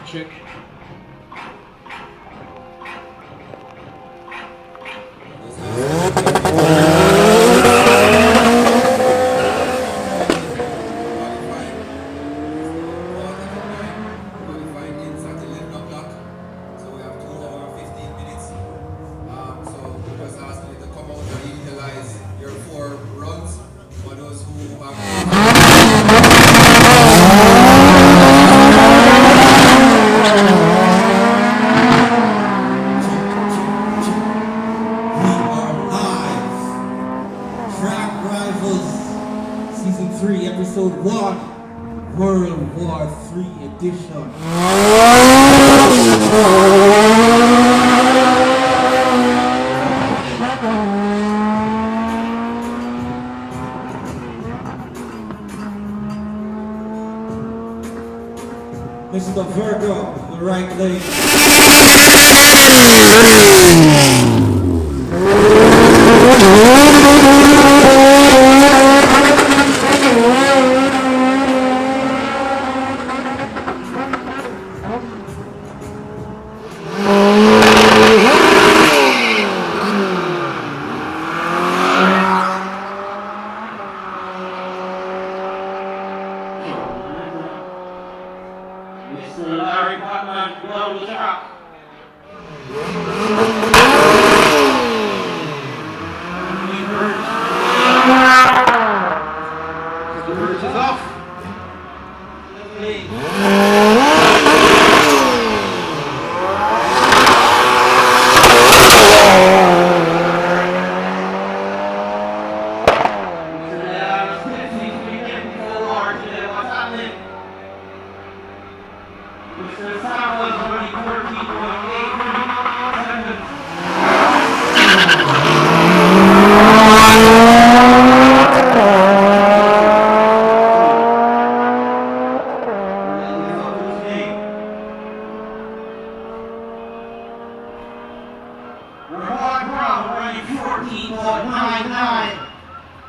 Check. Season 3, Episode 1, World War III Edition. Mr. Virgo, the right leg.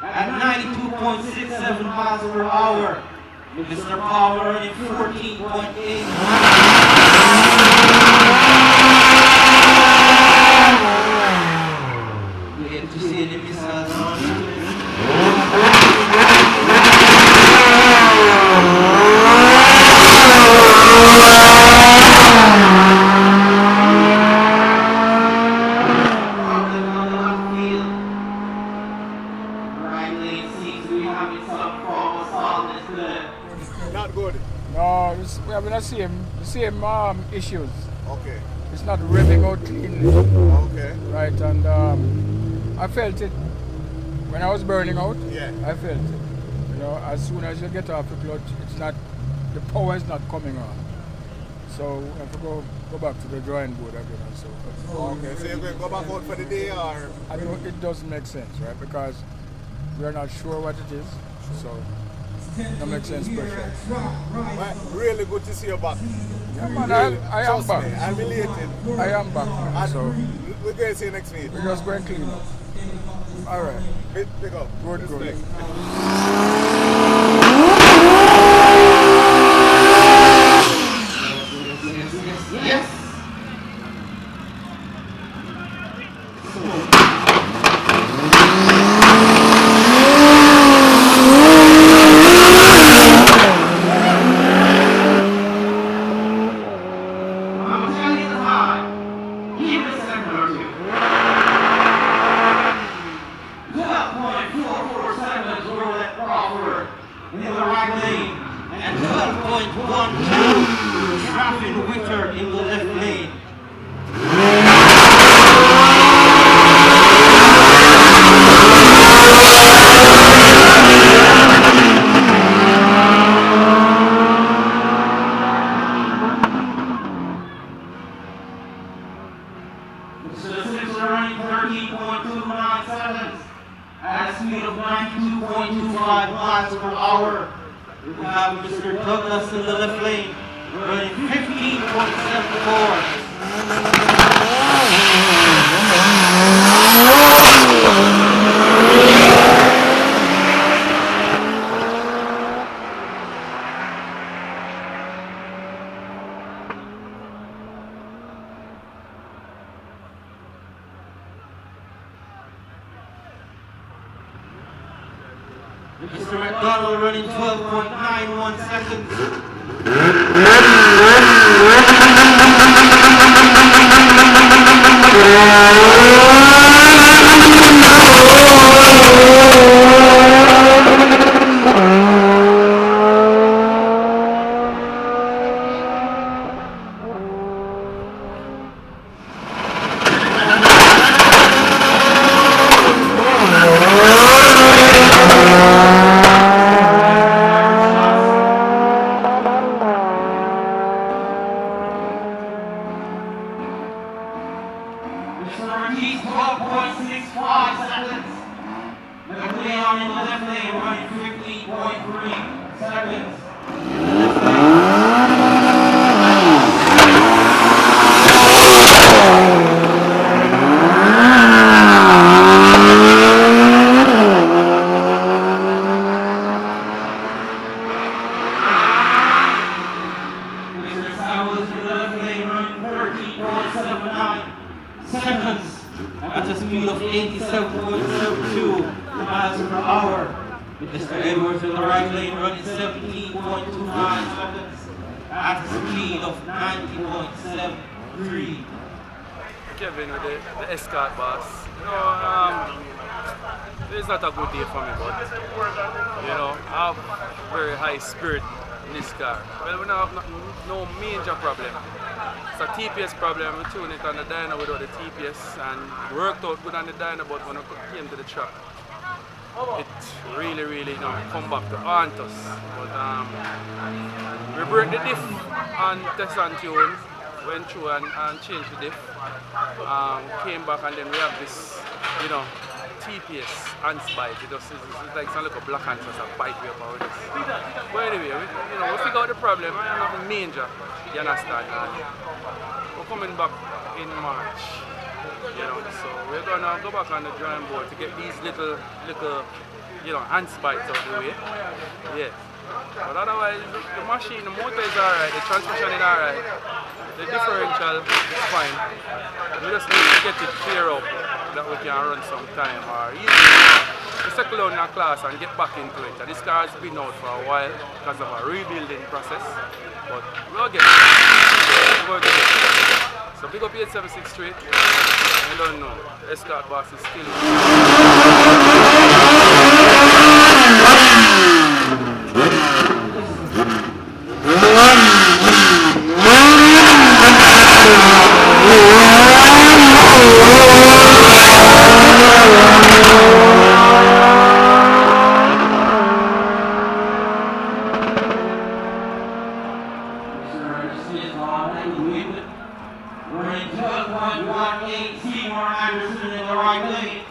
At 92.67 miles per hour. Mr. Power running 14.8. We get to see the missiles on. Not good. No, we have the same issues. Okay. It's not revving out cleanly. Okay. Right, and I felt it when I was burning out. Yeah. I felt it. You know, as soon as you get off the clutch, the power is not coming on. So we have to go back to the drawing board again and so forth. Okay, so you're going to go back out for the day or? It doesn't make sense, right? Because we are not sure what it is. So that makes sense per se. Well, really good to see you back. Yeah, man, Really, I am back. me, I'm elated. I am back, man. And So we're going to see you next week. we're just going clean up. All right. Big up. Good. Respect. Yes! In the right lane and 12.12 traffic Winter in the left lane. Mr. Mr. Simpson running 13.29 seconds at a speed of 92.25 miles per hour. We have Mr. Douglas in the left lane running 15.74. Mr. McDonald running 12.91 seconds. Mr. Ortiz 12.65 seconds. McLeon in the left lane running 15.3 seconds. Mr. Samuels in the left lane running 13.79 seconds at a speed of 87.72 miles per hour. Mr. Edwards in the right lane running 17.29 seconds at a speed of 90.73. Kevin with the escort boss. It's not a good day for me, but I have very high spirit in this car. Well, we don't have no major problem. It's a TPS problem. We tuned it on the dyno without the TPS and worked out good on the dyno, but when it came to the track, it really come back to haunt us. But we broke the diff on test and tune, went through and changed the diff. Came back and then we have this, TPS ants bite. It's like some little black ants just a bite way up our this. But anyway, we figure out the problem. Nothing major, you understand? And we're coming back in March. So we're gonna go back on the drawing board to get these little ants bites out of the way. Yeah. But otherwise, the machine, the motor is alright, the transmission is alright, the differential is fine. We just need to get it clear up that we can run some time or easily settle down in a class and get back into it. And this car has been out for a while because of a rebuilding process, but we'll get it. We'll get it. So big up 876 Street. I don't know. Escort boss is still running 12.18, Seymour Anderson in the right lane,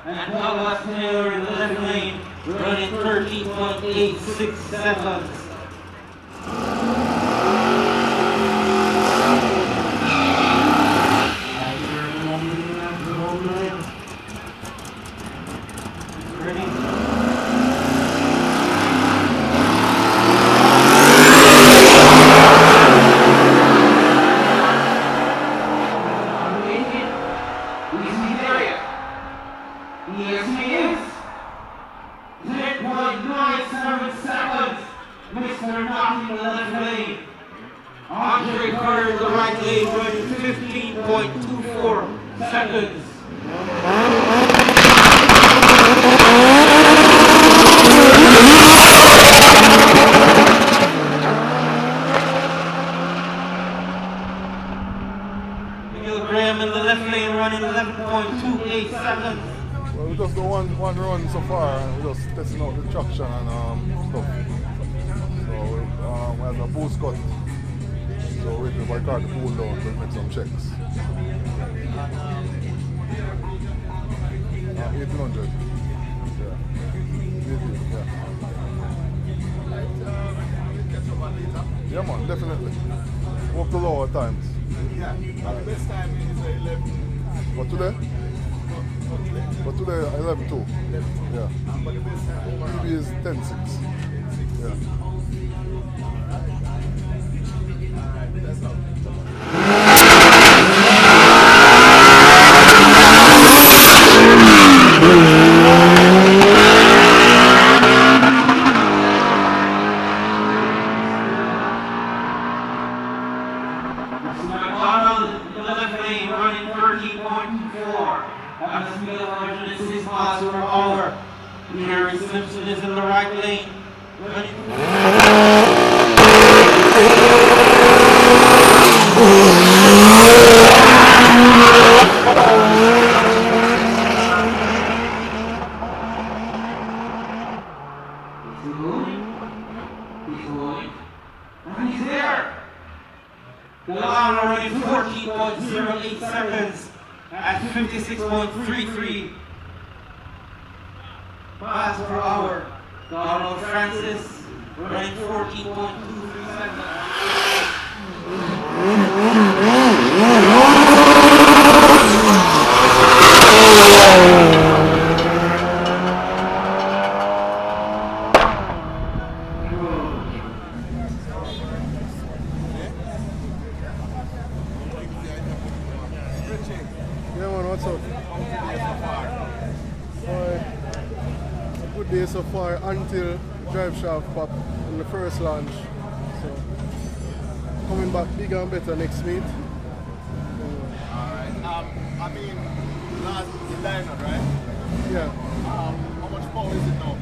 and Douglas Taylor in the left lane, running 13.86 seconds. Yes, he is. 10.97 seconds. Mr. Knott in the left lane. Andre Carter in the right lane running 15.24 seconds. Miguel Graham in the left lane running 11.28 seconds. Well, we just do one run so far and we're just testing out the traction and stuff. So we have a boost cut. So we're waiting for the car to cool down to make some checks. 1100. Yeah. Yeah, man, definitely. Walk the lower times. Yeah, but the best time is 11. But today? But today, 11.2. Yeah. But the best time overall. PB is 10.6. Yeah. Alright, that's all. McDonald in the left lane running 13.4 at a speed of 106 miles per hour. Gary Simpson is in the right lane running. He's going. And he's there. The line running 14.08 seconds at 56.33 miles per hour. Donald Francis running 14.23 seconds. Yeah, man, what's up? A good day so far until drive shaft pop in the first launch. So, coming back bigger and better next meet. Alright, I mean, last liner, right? Yeah. How much power is it now?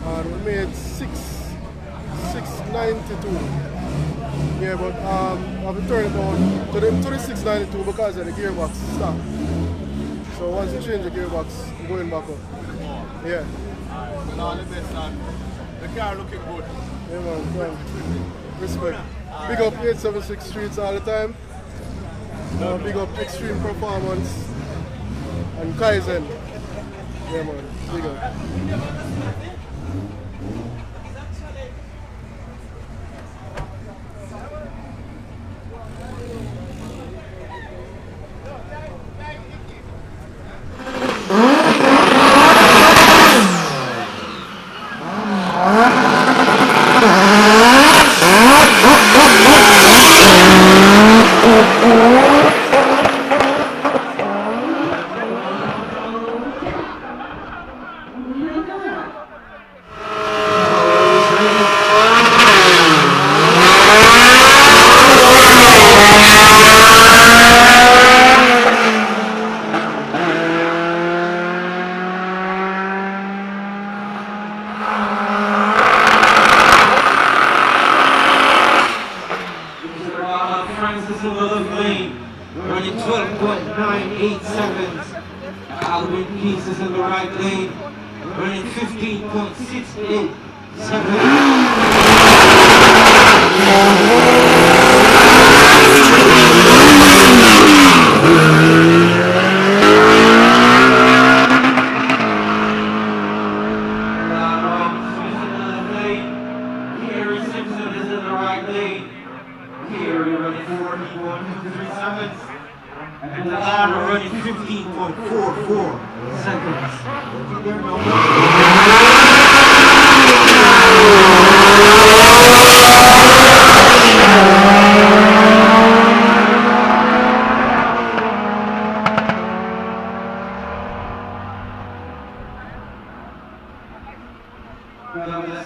And we made 692. Yeah, but I've been turning down to the 692 because of the gearbox stopped. So once you change the gearbox, you're going back up. Yeah. Alright, so now the best and the car looking good. Yeah, man, man. Respect. Big up 876 streets all the time. Big up Extreme Performance and Kaizen. Yeah, man. Big up. Francis in the left lane, running 12.98 seconds. Alvin Peace is in the right lane, running 15.68 seconds. And the line running 15.44 seconds.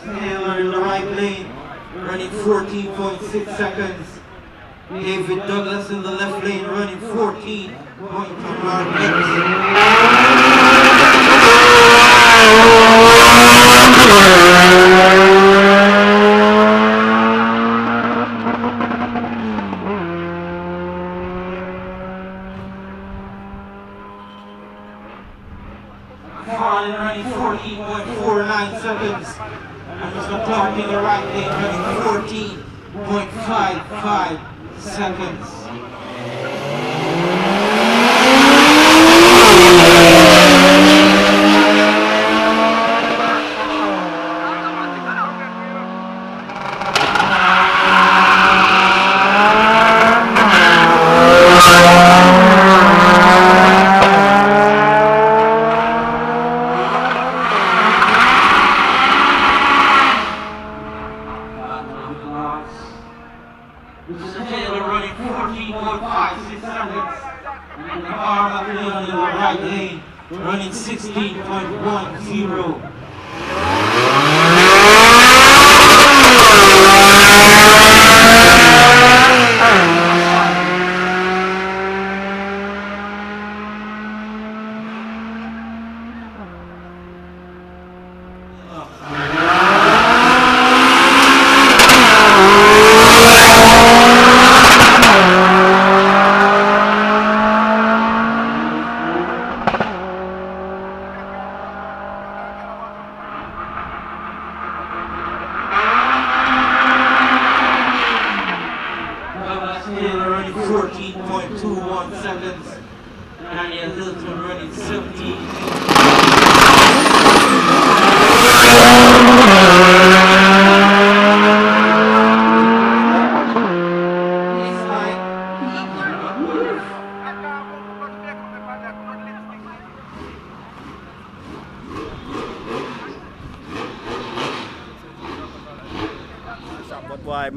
Taylor in the right lane, running 14.6 seconds. David Douglas in the left lane, running 14.9. Farley running 14.49 seconds. And Mr. Clark in the right lane, running 14.55 seconds. directly on the right lane, running 16.10. Running 14.21 seconds. Daniel Hilton running 17. But boy,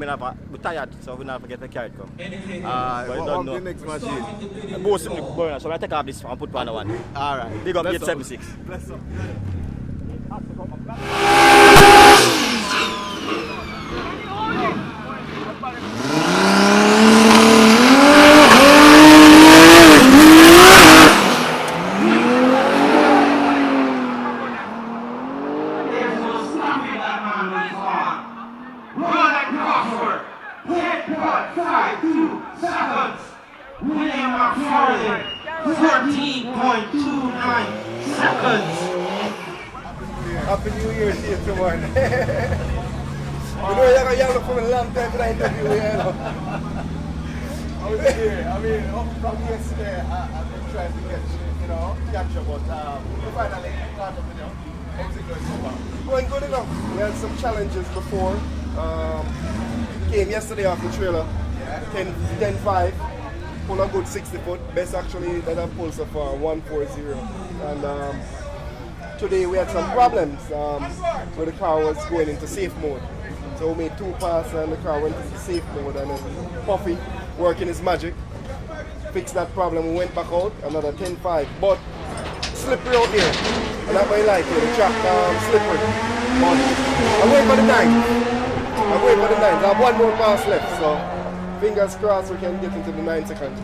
we're tired, so we not forget the carrot come. What don't the know. next machine? Both of them burner, so I take off this and put one on one. Alright. Big up Bless up. 876. Bless up. There's no stopping that man when he's on. Run that crossover. 10.52 seconds. William McFarlane. 14.29 seconds. Happy New Year to you, everyone. You know, you're look for a long time for the interview, you know. I was here. I mean, up from yesterday, I've been trying to get, catch up, but we finally caught up with you. How's it going so far? Going good enough. We had some challenges before. Came yesterday off the trailer, 10.5. Pull a good 60 foot. Best actually that I've pulled so far, 140. And today we had some problems where the car was going into safe mode. So we made 2 passes and the car went into safe mode, and then Puffy working his magic fixed that problem. We went back out, another 10.5, but slippery out there. And that's why I like it, the track slippery. But I'm waiting for the 9th. I'm waiting for the 9th. I have 1 more pass left, so fingers crossed we can get into the 9 seconds.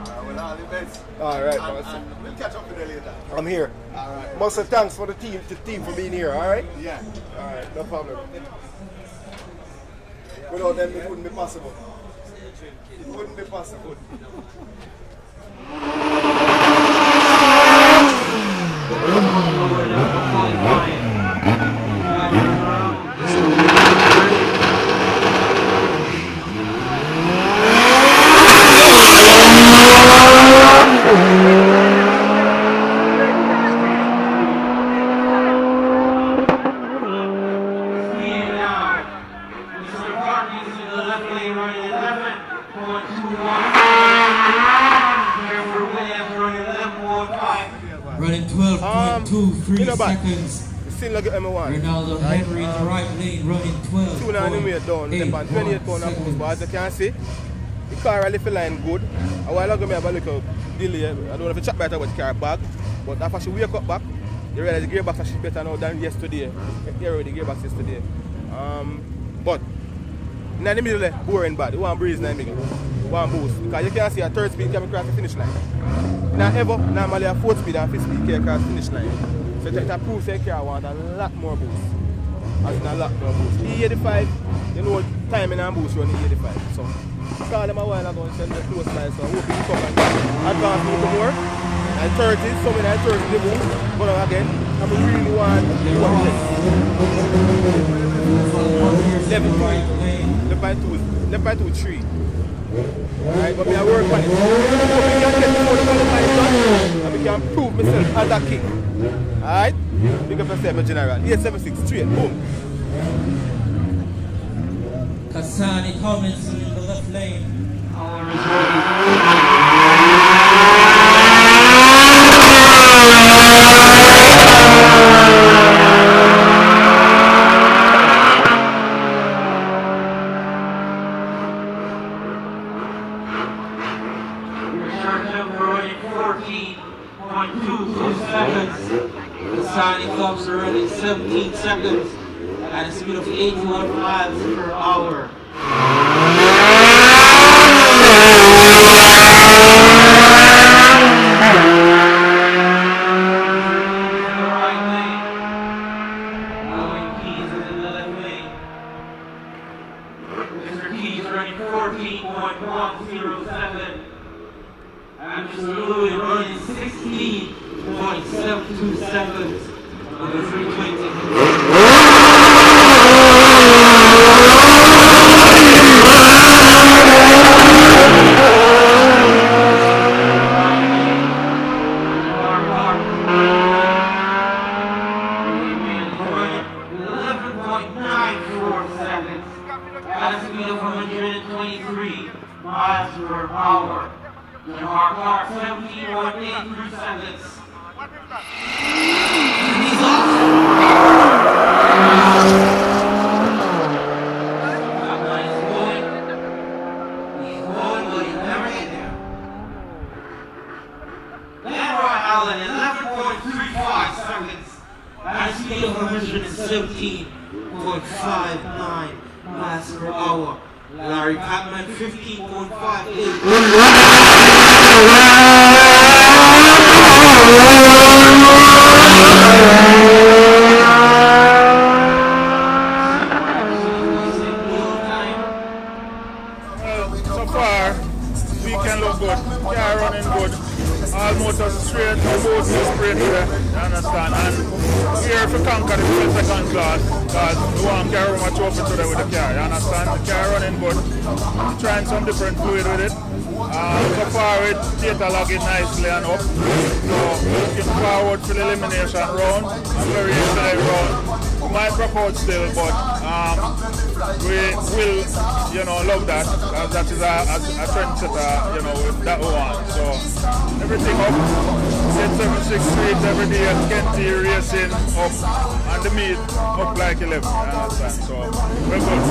Well, all the best. Alright, And we'll catch up with you later. I'm here. Alright. Must say thanks for the team for being here, alright? Yeah. Alright, no problem. Without them, it wouldn't be possible. It wouldn't be possible. Running 12.23 seconds. Still like M1. Ronaldo Henry in the right lane running 12. 2 nanometer down, left on 28 pound of boost, but as you can see, the car really feel line good. A while ago I have a little delay. I don't know if you chat better about the car bag, but after she wake up back, you realize the gearbox is better now than yesterday. You already the gearbox yesterday. But in the middle, boring bad. You want breeze in the middle. One boost. Because you can see a 3rd speed can cross the finish line. Now ever, normally a 4th speed and 5th speed can cross the finish line. So that proves that car want a lot more boost. As in a lot more boost. E85, you know timing and boost run E85. So call them a while ago and send them close by, so I hope you come and advance a little more. And 30, some in that 30 the boost. But again, I really want to do left by 2, 3. Alright, but I work on it. So we can get more qualified done and we can prove myself as a king. Alright? Big up yourself, my general. 876 straight, boom. Kasani Tomlinson in the left lane. Running 14. seconds. The Sonic Cubs are running 17 seconds at a speed of 81 miles per hour. Running 14.107 and Mr. Louis running 16.72 seconds on the 320. At a speed of 123 miles per hour. The Mark Clark 17.83 seconds. He's off. That line is going. He's going, but he'll never get there. Leroy Allen 11.35 seconds. At a speed of 117.59 miles per hour. Larry Patman 15.58. So far, weekend look good. Car running good. All motors straight, both straight there, you understand? And we're here to conquer the second class because we want to carry much open today with the car, you understand? The car running good. We're trying some different fluid with it. So far it data logging nicely and up. So looking forward to the elimination round. I'm very excited round. We might drop out still, but we will, love that because that is a trendsetter, with that one. So everything up. 76 Street every day at Kenty Racing up and the meet up like 11. You understand? So we're good.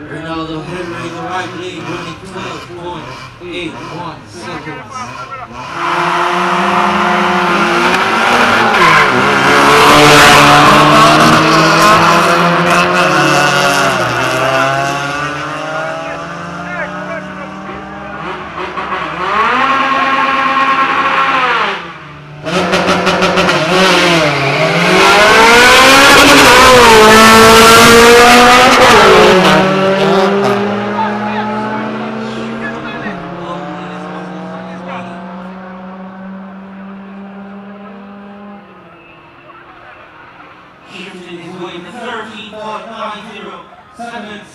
Ronaldo Henry in the right lane running 12.81 seconds. Houston is going to 13.90 seconds.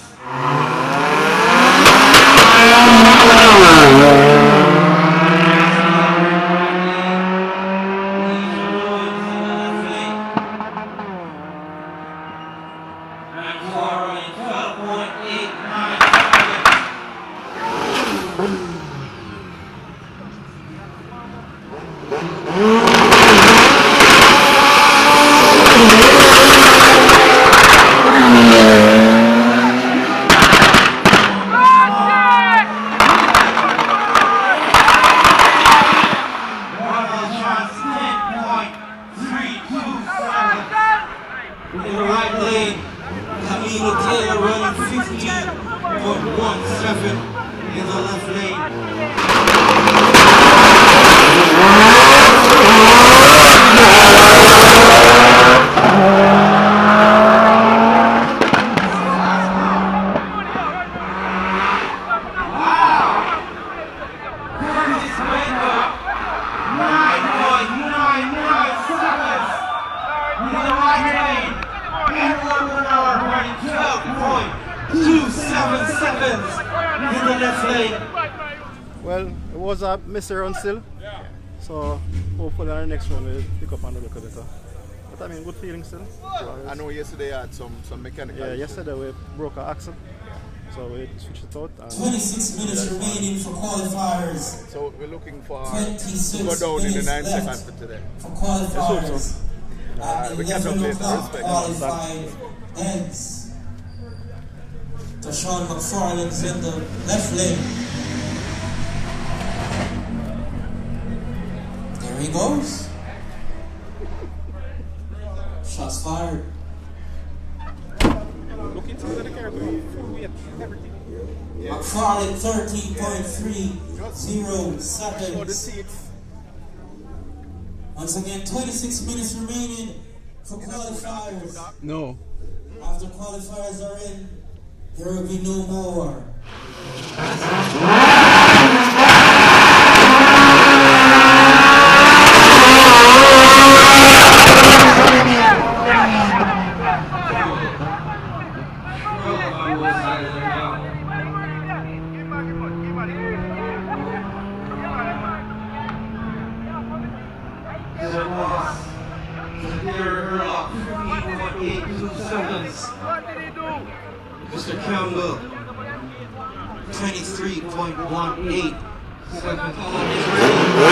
And Flora in 12.89 in the right lane, Camilo Taylor running 15.17 in the left lane. Wow! Curtis Baker, 9.99 seconds in the right lane. Edward Bernard running 12.27 seconds in the left lane. Well, it was a messy run still. So hopefully on the next one we'll pick up on the little better. But I mean, good feeling still. I know yesterday I had some mechanical Yeah, issues. yesterday we broke our axle, so we switched it out. And 26 minutes remaining for qualifiers. So we're looking for 26 to go down in the 9 minutes seconds left for today. for qualifiers. We catch up later. Respect. Qualified ends. Tashawn McFarlane's in the left lane. There he goes. Shots fired. look into the car, we have everything. McFarlane 13.30 seconds. Once again, 26 minutes remaining for qualifiers. No. After qualifiers are in, there will be no more. Mr. Campbell, 23.18 seconds.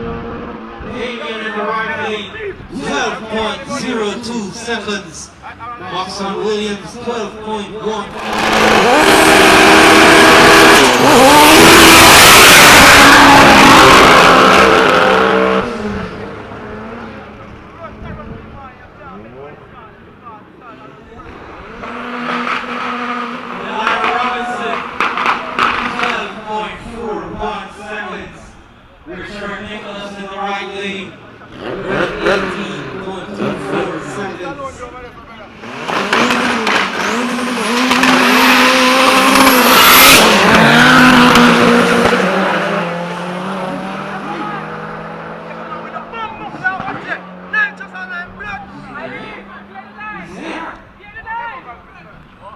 Damien in the right lane, 12.02 seconds. Watson Williams, 12.1. Richard Nicholas in the right lane, 18.24 seconds.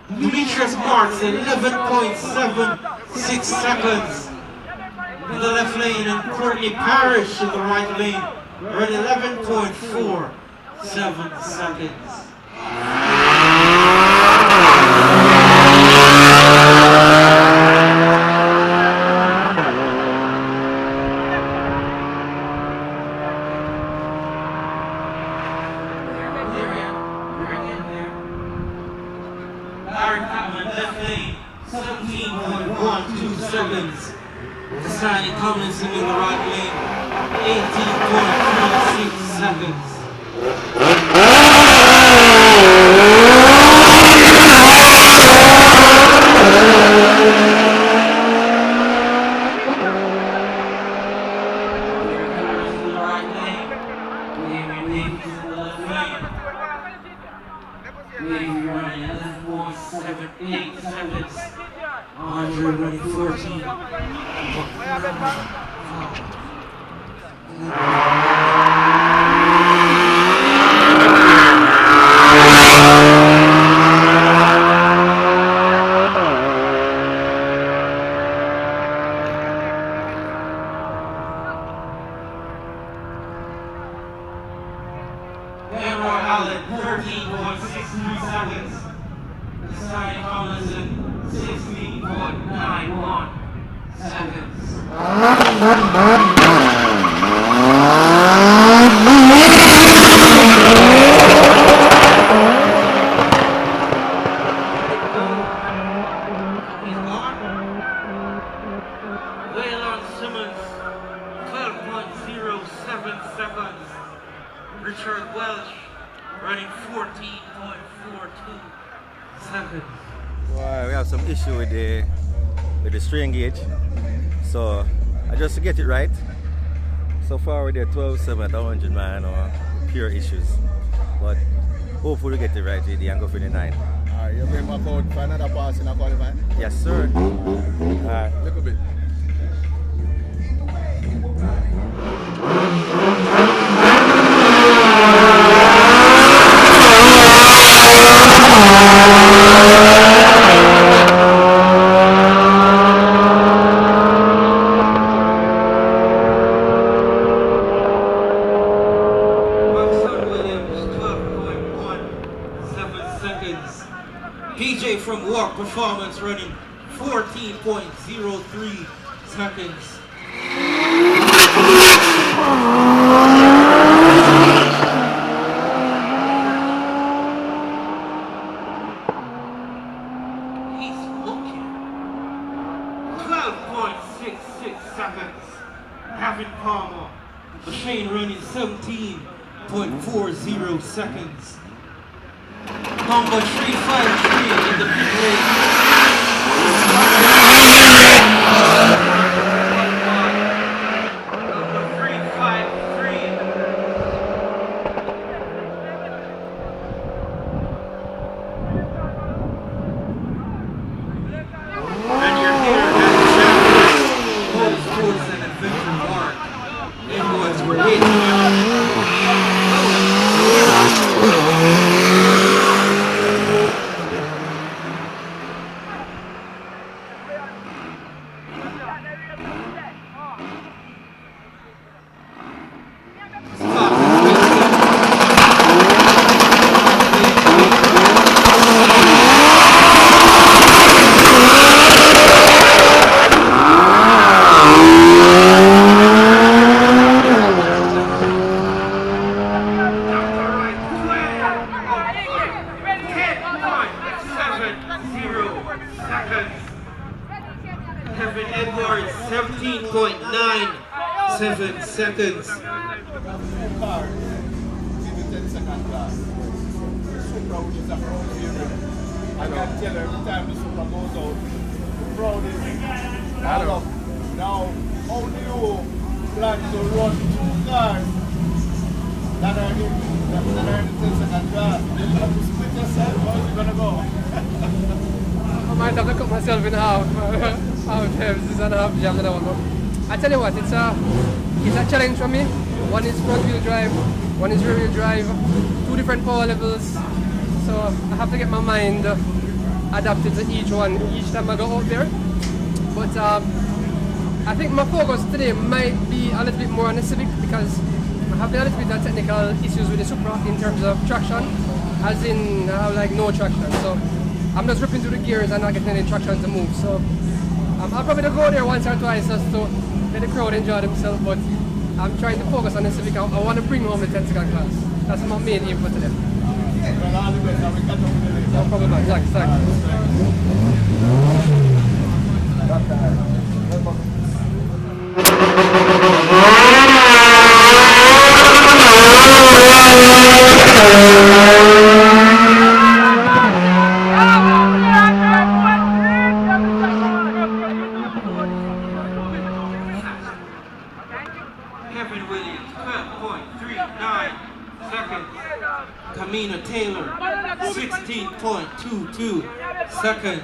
Demetrius Marks, 11.76 seconds in the left lane, and Courtney Parrish in the right lane. We're at 11.47 seconds. Larry Chapman, left lane, 17.12 seconds. Sonny Tomlinson in the right lane, 18.36 seconds. Harris in the right lane, Damien Davis in the left lane. Davey running 11.78 seconds. Andre running 14. Leroy Allen, 13.63 seconds. Sonny Tomlinson, 16.91 seconds. Waylon Simmons, 12.07 seconds. Richard Welsh running 14.42 seconds. Well, we have some issue with the strain gauge, so I just to get it right. So far we're there 12.7 at 100 man or pure issues, but hopefully we get it right and go for the 9. Alright, you're going back out for another pass in a qualifying? Yes, sir. Alright. Look a bit. J from Walk Performance running 14.03 seconds. He's looking. 12.66 seconds. Gavin Palmer. Shane running 17.40 seconds. Number 353 in the pit lane. Number 353. And you're here at the champion. Both Sports and Adventure Park. Everyone's waiting. Kevin Edwards, 17.97 seconds. car in the 10-second class. Supra, which is a crowd favorite. I can tell every time the Supra goes out, the crowd is all up. Now, how do you plan to run 2 cars that are in the 10-second class? You have to split yourself. How is it going to go? I might have to cut myself in half. Half jams and half jams, I don't know. I tell you what, it's a challenge for me. One is front wheel drive, one is rear wheel drive, 2 different power levels. So I have to get my mind adapted to each one each time I go out there. But I think my focus today might be a little bit more on the Civic because I have a little bit of technical issues with the Supra in terms of traction, as in I have like no traction. So I'm just ripping through the gears and not getting any traction to move. So I'll probably go there once or twice just to let the crowd enjoy themselves, but I'm trying to focus on the Civic. I want to bring home the 10-second class. That's my main aim for today. No problem, man. Thanks. Kevin Williams, 12.39 seconds. Kamina Taylor, 16.22 seconds.